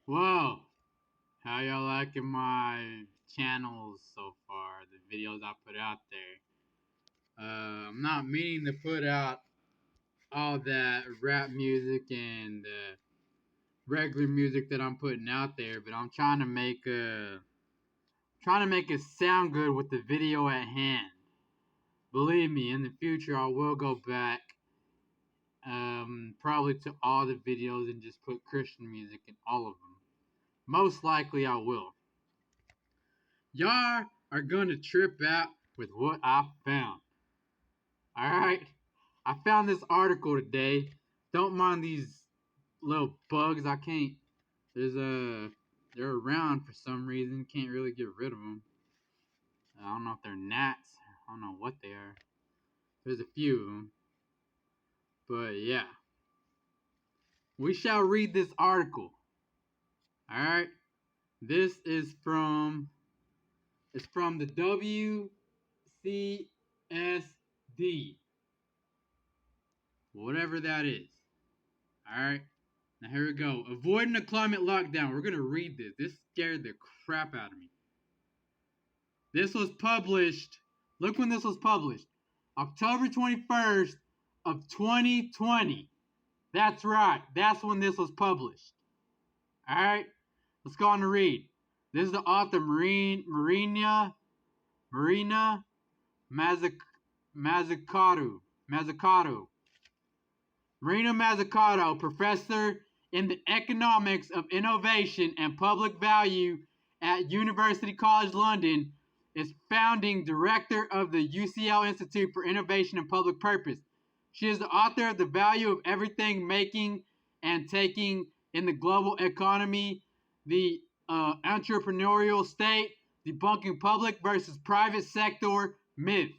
Whoa! How y'all liking my channels so far? The videos I put out there. I'm not meaning to put out all that rap music and regular music that I'm putting out there, but I'm trying to make it sound good with the video at hand. Believe me, in the future I will go back, probably to all the videos and just put Christian music in all of them. Most likely I will. Y'all are gonna trip out with what I found. Alright? I found this article today. Don't mind these little bugs. I can't. There's a. They're around for some reason. Can't really get rid of them. I don't know if they're gnats. I don't know what they are. There's a few of them. But yeah. We shall read this article. Alright? This is from. It's from the WCSD. Whatever that is. Alright? Now here we go. Avoiding a climate lockdown. We're gonna read this. This scared the crap out of me. This was published. Look when this was published. October 21st of 2020. That's right. That's when this was published. Alright? Let's go on to read. This is the author Marina Mazzucato. Marina Mazzucato, professor in the economics of innovation and public value at University College London, is founding director of the UCL Institute for Innovation and Public Purpose. She is the author of The Value of Everything Making and Taking in the Global Economy, The Entrepreneurial State, Debunking Public versus Private Sector Myths,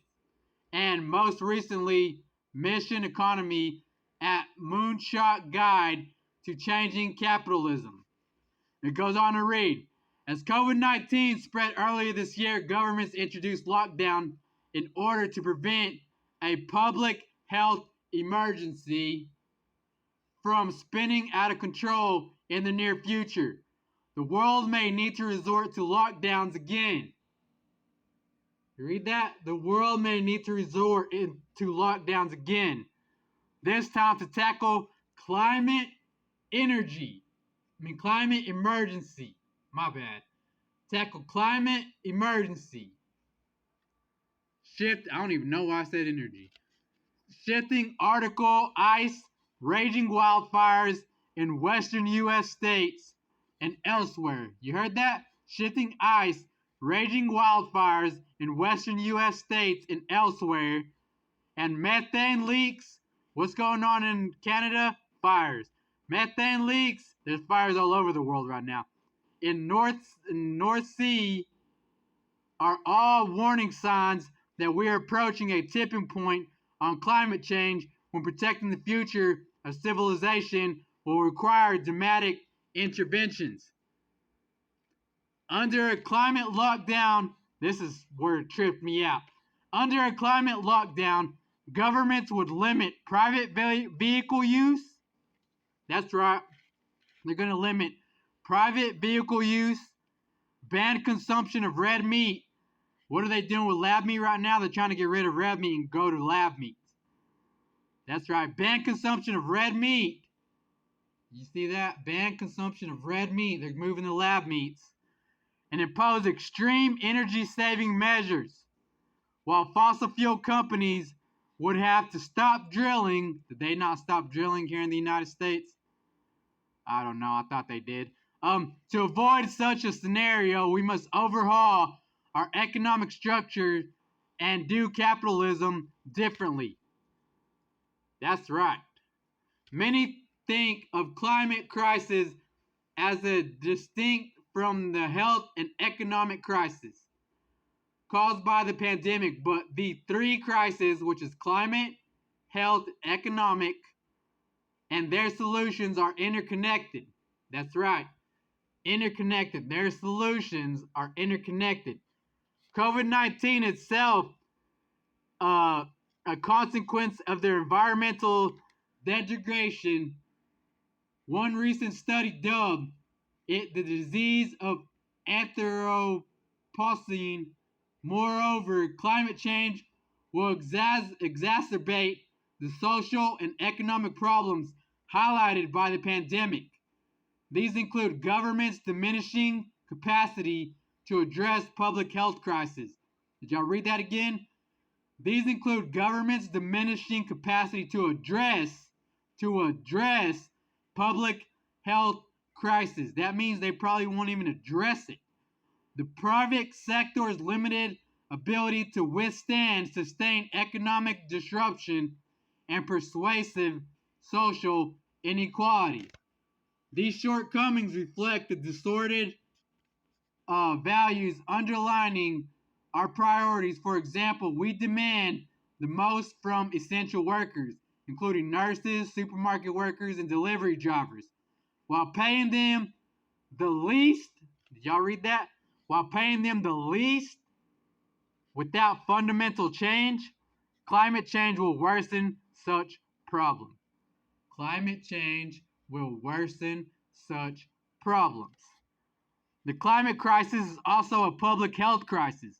and most recently, Mission Economy at Moonshot Guide to Changing Capitalism. It goes on to read, as COVID-19 spread earlier this year, governments introduced lockdown in order to prevent a public health emergency from spinning out of control in the near future. The world may need to resort to lockdowns again. You read that? The world may need to resort to lockdowns again. This time to tackle climate emergency. My bad. Tackle climate emergency. I don't even know why I said energy. Shifting article ice, raging wildfires in western U.S. states and elsewhere. You heard that? Shifting ice, raging wildfires in western U.S. states and elsewhere. And methane leaks. What's going on in Canada? Fires. Methane leaks. There's fires all over the world right now. In North Sea are all warning signs that we are approaching a tipping point on climate change when protecting the future of civilization will require dramatic interventions. Under a climate lockdown, this is where it tripped me out. Under a climate lockdown, governments would limit private vehicle use. That's right. They're going to limit private vehicle use, ban consumption of red meat. What are they doing with lab meat right now? They're trying to get rid of red meat and go to lab meat. That's right. Ban consumption of red meat. You see that? Ban consumption of red meat. They're moving the lab meats. And impose extreme energy saving measures. While fossil fuel companies would have to stop drilling. Did they not stop drilling here in the United States? I don't know. I thought they did. To avoid such a scenario, we must overhaul our economic structure and do capitalism differently. That's right. Many think of climate crisis as a distinct from the health and economic crisis caused by the pandemic, but the three crises, which is climate, health, economic, and their solutions are interconnected. That's right. Interconnected. Their solutions are interconnected. COVID-19 itself, a consequence of their environmental degradation, one recent study dubbed the disease of Anthropocene. Moreover, climate change will exacerbate the social and economic problems highlighted by the pandemic. These include governments' diminishing capacity to address public health crises. Did y'all read that again? These include governments' diminishing capacity to address public health crisis. That means they probably won't even address it. The private sector's limited ability to withstand sustained economic disruption and persuasive social inequality. These shortcomings reflect the distorted values underlining our priorities. For example, we demand the most from essential workers, including nurses, supermarket workers, and delivery drivers, while paying them the least. Did y'all read that? While paying them the least without fundamental change, climate change will worsen such problems. Climate change will worsen such problems. The climate crisis is also a public health crisis.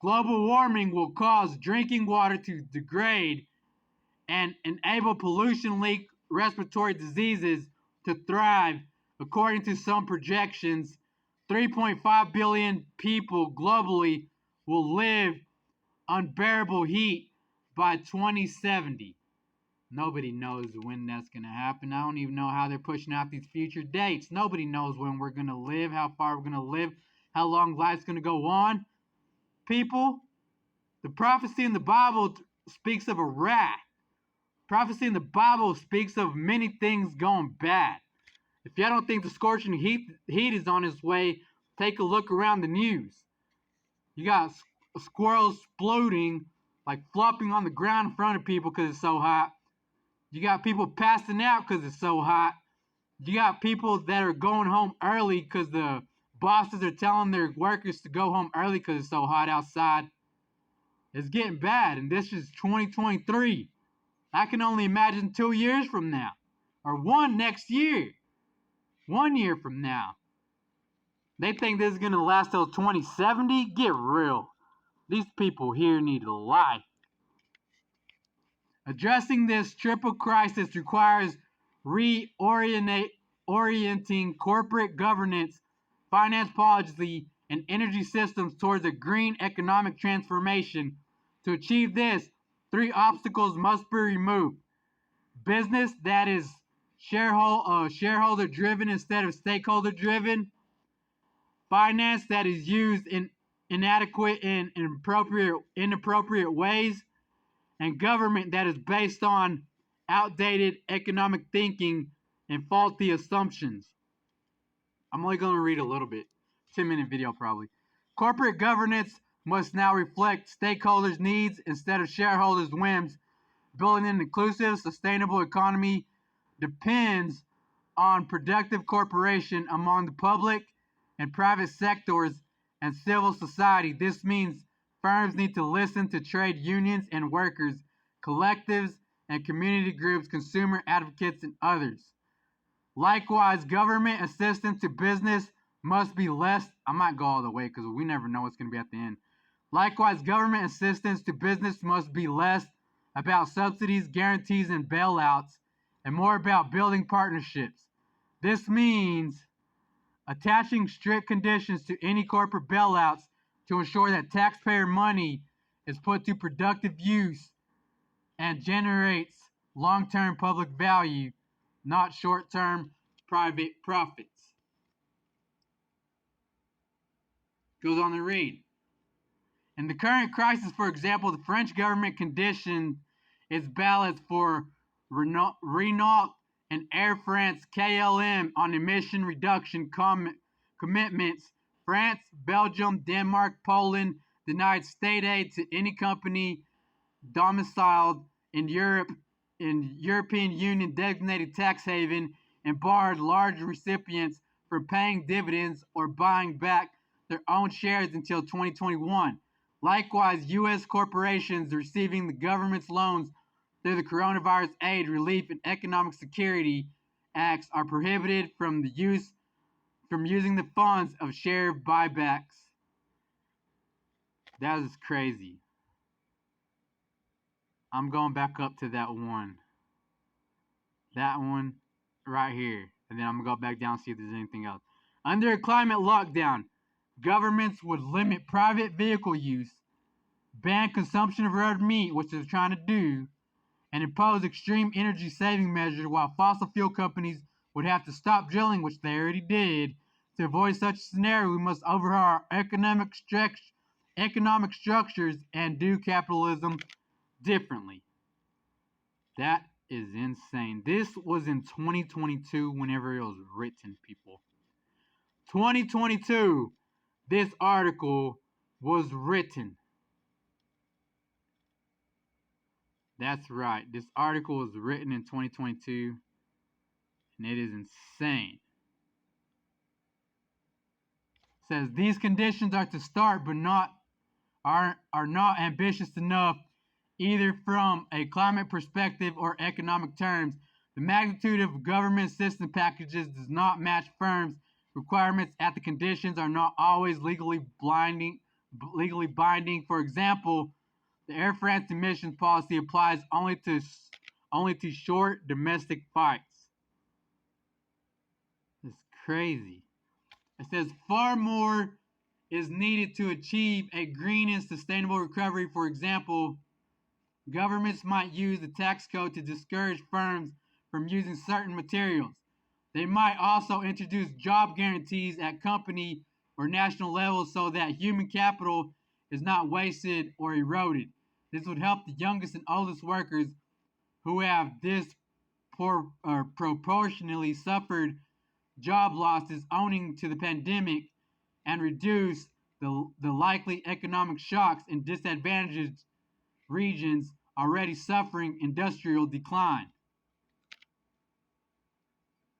Global warming will cause drinking water to degrade and enable pollution linked respiratory diseases to thrive. According to some projections, 3.5 billion people globally will live unbearable heat by 2070. Nobody knows when that's going to happen. I don't even know how they're pushing out these future dates. Nobody knows when we're going to live, how far we're going to live, how long life's going to go on. People, the prophecy in the Bible speaks of a wrath. Prophecy in the Bible speaks of many things going bad. If y'all don't think the scorching heat is on its way, take a look around the news. You got squirrels exploding, like flopping on the ground in front of people because it's so hot. You got people passing out because it's so hot. You got people that are going home early because the bosses are telling their workers to go home early because it's so hot outside. It's getting bad, and this is 2023. I can only imagine 2 years from now, or one next year, 1 year from now. They think this is going to last till 2070? Get real. These people here need to lie. Addressing this triple crisis requires reorienting corporate governance, finance policy, and energy systems towards a green economic transformation. To achieve this, 3 obstacles must be removed. Business that is shareholder driven instead of stakeholder driven, finance that is used in inadequate and inappropriate ways, and government that is based on outdated economic thinking and faulty assumptions. I'm only going to read a little bit. 10-minute video probably. Corporate governance must now reflect stakeholders' needs instead of shareholders' whims. Building an inclusive, sustainable economy depends on productive cooperation among the public and private sectors and civil society. This means firms need to listen to trade unions and workers, collectives and community groups, consumer advocates, and others. Likewise, government assistance to business must be less. I might go all the way because we never know what's going to be at the end. Likewise, government assistance to business must be less about subsidies, guarantees, and bailouts, and more about building partnerships. This means attaching strict conditions to any corporate bailouts to ensure that taxpayer money is put to productive use and generates long-term public value, not short-term private profits. Goes on to read. In the current crisis, for example, the French government conditioned its ballots for Renault and Air France KLM on emission reduction commitments. France, Belgium, Denmark, Poland denied state aid to any company domiciled in European Union designated tax haven and barred large recipients from paying dividends or buying back their own shares until 2021. Likewise, U.S. corporations receiving the government's loans through the Coronavirus Aid, Relief, and Economic Security Acts are prohibited from the use from using the funds of share buybacks. That is crazy. I'm going back up to that one. That one right here. And then I'm going to go back down and see if there's anything else. Under a climate lockdown, governments would limit private vehicle use, ban consumption of red meat, which they're trying to do, and impose extreme energy saving measures while fossil fuel companies would have to stop drilling, which they already did. To avoid such a scenario, we must overhaul our economic structures and do capitalism differently. That is insane. This was in 2022 whenever it was written, people. 2022, this article was written. That's right. This article was written in 2022, and it is insane. It says these conditions are to start, but are not ambitious enough, either from a climate perspective or economic terms. The magnitude of government assistance packages does not match firms' requirements, and the conditions are not always legally binding. For example, the Air France emissions policy applies only to short domestic flights. It's crazy. It says far more is needed to achieve a green and sustainable recovery. For example, governments might use the tax code to discourage firms from using certain materials. They might also introduce job guarantees at company or national levels so that human capital is not wasted or eroded. This would help the youngest and oldest workers who have proportionally suffered job losses owing to the pandemic and reduce the likely economic shocks in disadvantaged regions already suffering industrial decline.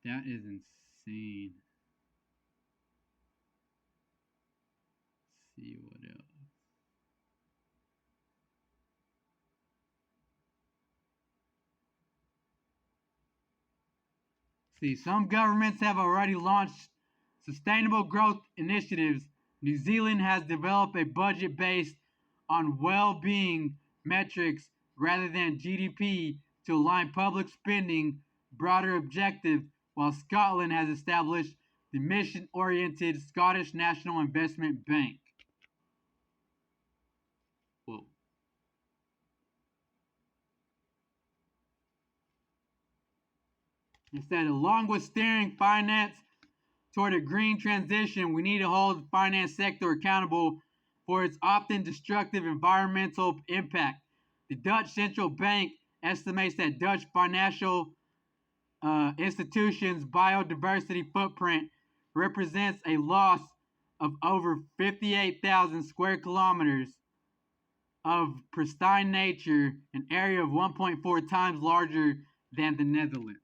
That is insane. Let's see what else. See, some governments have already launched sustainable growth initiatives. New Zealand has developed a budget based on well being metrics rather than GDP to align public spending broader objectives, while Scotland has established the mission oriented Scottish National Investment Bank. Whoa. Instead, along with steering finance toward a green transition, we need to hold the finance sector accountable for its often destructive environmental impact. The Dutch Central Bank estimates that Dutch financial institutions' biodiversity footprint represents a loss of over 58,000 square kilometers of pristine nature, an area of 1.4 times larger than the Netherlands.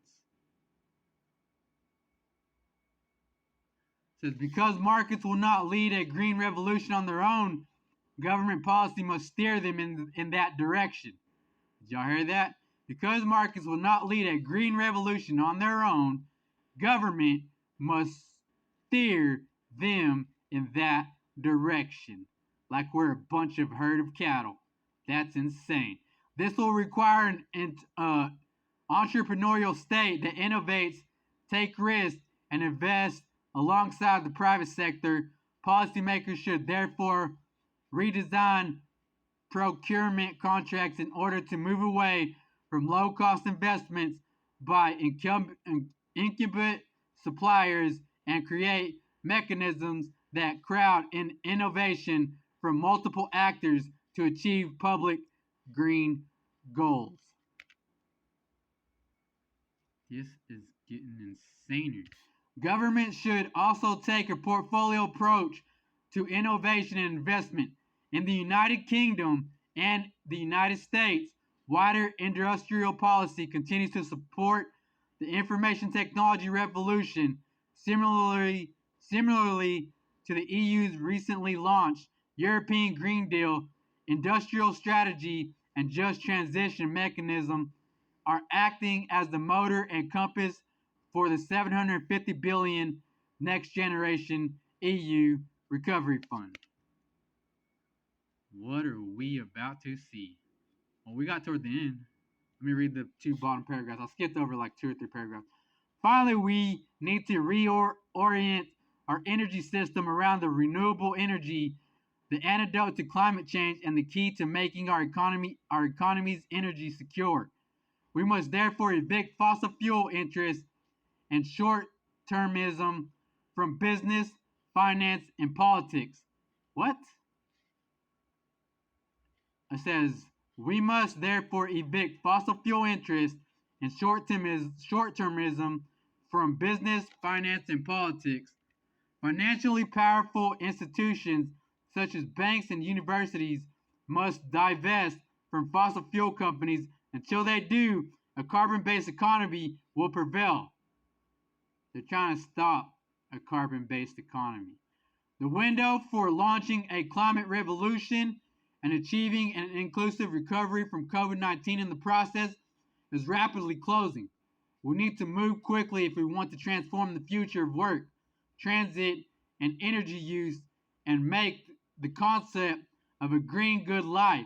It says because markets will not lead a green revolution on their own, government policy must steer them in that direction. Did y'all hear that? Because markets will not lead a green revolution on their own, government must steer them in that direction. Like we're a bunch of herd of cattle. That's insane. This will require an entrepreneurial state that innovates, take risks, and invests alongside the private sector. Policymakers should therefore redesign procurement contracts in order to move away from low cost investments by incumbent suppliers and create mechanisms that crowd in innovation from multiple actors to achieve public green goals. This is getting insaner. Government should also take a portfolio approach to innovation and investment. In the United Kingdom and the United States, wider industrial policy continues to support the information technology revolution. Similarly to the EU's recently launched European Green Deal, industrial strategy and just transition mechanism are acting as the motor and compass for the 750 billion Next Generation EU Recovery Fund. What are we about to see? Well, we got toward the end. Let me read the two bottom paragraphs. I skipped over like 2 or 3 paragraphs. Finally, we need to reorient our energy system around the renewable energy, the antidote to climate change, and the key to making our economy's energy secure. We must therefore evict fossil fuel interests and short-termism from business, finance, and politics. What? It says, we must therefore evict fossil fuel interests and short-termism from business, finance, and politics. Financially powerful institutions such as banks and universities must divest from fossil fuel companies. Until they do, a carbon-based economy will prevail. They're trying to stop a carbon-based economy. The window for launching a climate revolution and achieving an inclusive recovery from COVID-19 in the process is rapidly closing. We need to move quickly if we want to transform the future of work, transit, and energy use and make the concept of a green good life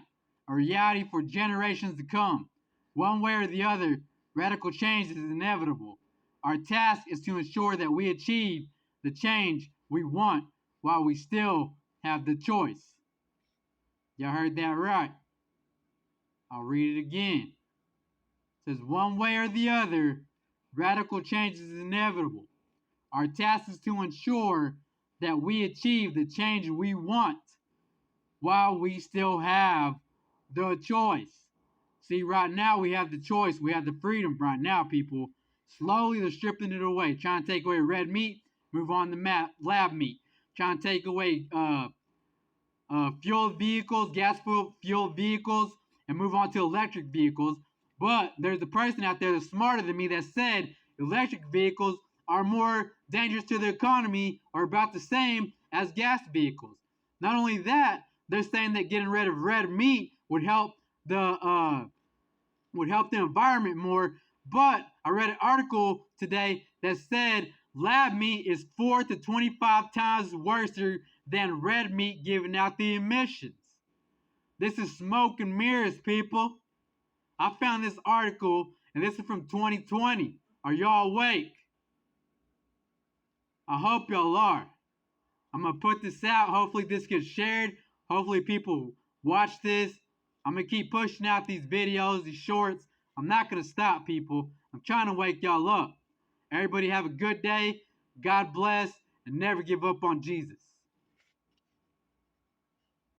a reality for generations to come. One way or the other, radical change is inevitable. Our task is to ensure that we achieve the change we want while we still have the choice. Y'all heard that right. I'll read it again. It says, one way or the other, radical change is inevitable. Our task is to ensure that we achieve the change we want while we still have the choice. See, right now we have the choice. We have the freedom right now, people. Slowly they're stripping it away, trying to take away red meat, move on to lab meat. Trying to take away fuel vehicles, gas fuel vehicles, and move on to electric vehicles. But there's a person out there that's smarter than me that said electric vehicles are more dangerous to the economy or about the same as gas vehicles. Not only that, they're saying that getting rid of red meat would help the environment more. But I read an article today that said lab meat is 4 to 25 times worse than red meat giving out the emissions. This is smoke and mirrors, people. I found this article, and this is from 2020. Are y'all awake? I hope y'all are. I'm going to put this out. Hopefully this gets shared. Hopefully people watch this. I'm going to keep pushing out these videos, these shorts. I'm not going to stop, people. I'm trying to wake y'all up. Everybody have a good day. God bless, and never give up on Jesus.